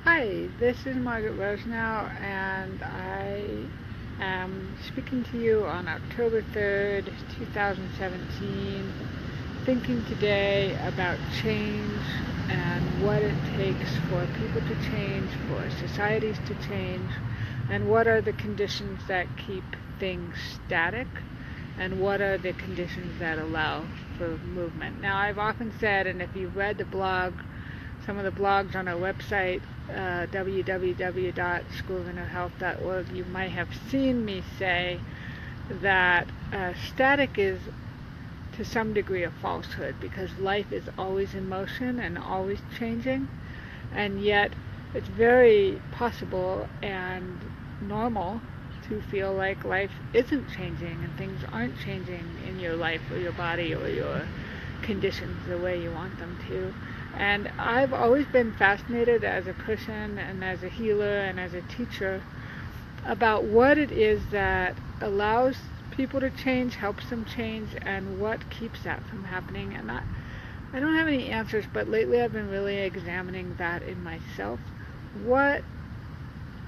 Hi, this is Margaret now, and I am speaking to you on October 3rd, 2017, thinking today about change and what it takes for people to change, for societies to change, and what are the conditions that keep things static, and what are the conditions that allow for movement. Now, I've often said, and if you've read the blog, some of the blogs on our website, www.schoolofinnerhealth.org, you might have seen me say that static is to some degree a falsehood, because life is always in motion and always changing, and yet it's very possible and normal to feel like life isn't changing and things aren't changing in your life or your body or your conditions the way you want them to. And I've always been fascinated as a person and as a healer and as a teacher about what it is that allows people to change, helps them change, and what keeps that from happening. And I don't have any answers, but lately I've been really examining that in myself. What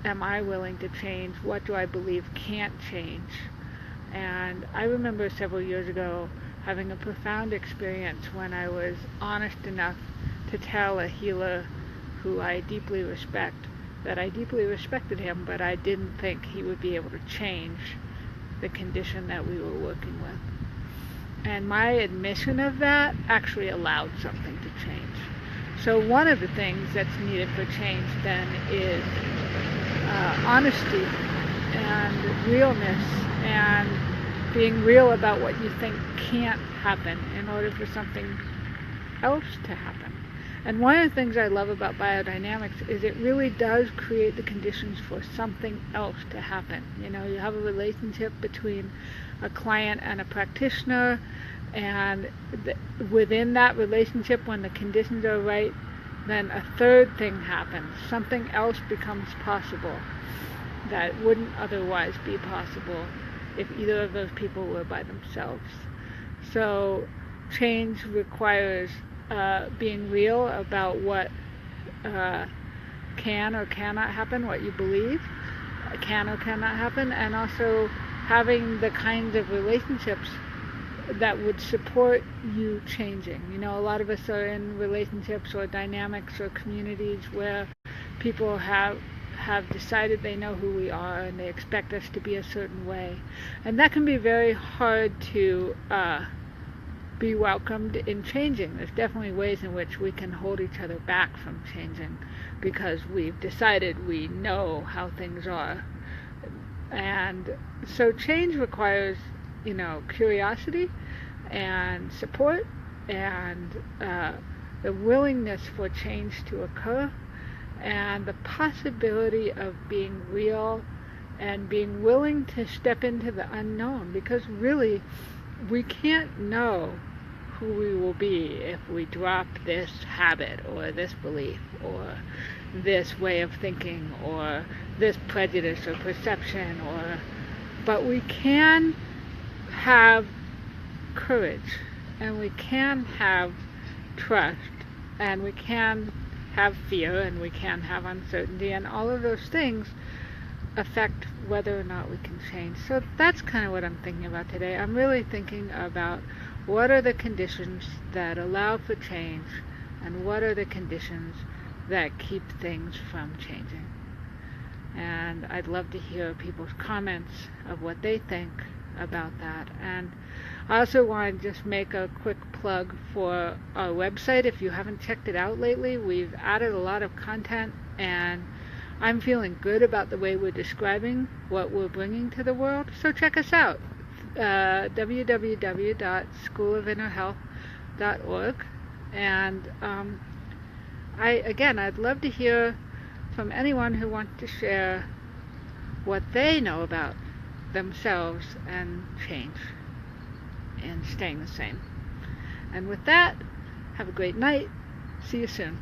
am I willing to change? What do I believe can't change? And I remember several years ago having a profound experience when I was honest enough to tell a healer who I deeply respect that I deeply respected him, but I didn't think he would be able to change the condition that we were working with. And my admission of that actually allowed something to change. So one of the things that's needed for change then is honesty and realness and being real about what you think can't happen in order for something else to happen. And one of the things I love about biodynamics is it really does create the conditions for something else to happen. You know, you have a relationship between a client and a practitioner, and within that relationship, when the conditions are right, then a third thing happens. Something else becomes possible that wouldn't otherwise be possible if either of those people were by themselves. So change requires being real about what can or cannot happen, what you believe can or cannot happen, and also having the kinds of relationships that would support you changing. You know, a lot of us are in relationships or dynamics or communities where people have decided they know who we are and they expect us to be a certain way. And that can be very hard to be welcomed in changing. There's definitely ways in which we can hold each other back from changing because we've decided we know how things are. And so change requires, you know, curiosity and support and the willingness for change to occur and the possibility of being real and being willing to step into the unknown, because really we can't know who we will be if we drop this habit or this belief or this way of thinking or this prejudice or perception, but we can have courage and we can have trust and we can have fear and we can have uncertainty, and all of those things affect whether or not we can change. So that's kind of what I'm thinking about today. I'm really thinking about what are the conditions that allow for change and what are the conditions that keep things from changing. And I'd love to hear people's comments of what they think about that. And I also want to just make a quick plug for our website. If you haven't checked it out lately, we've added a lot of content, and I'm feeling good about the way we're describing what we're bringing to the world. So check us out, www.schoolofinnerhealth.org. And I'd love to hear from anyone who wants to share what they know about themselves and change and staying the same. And with that, have a great night. See you soon.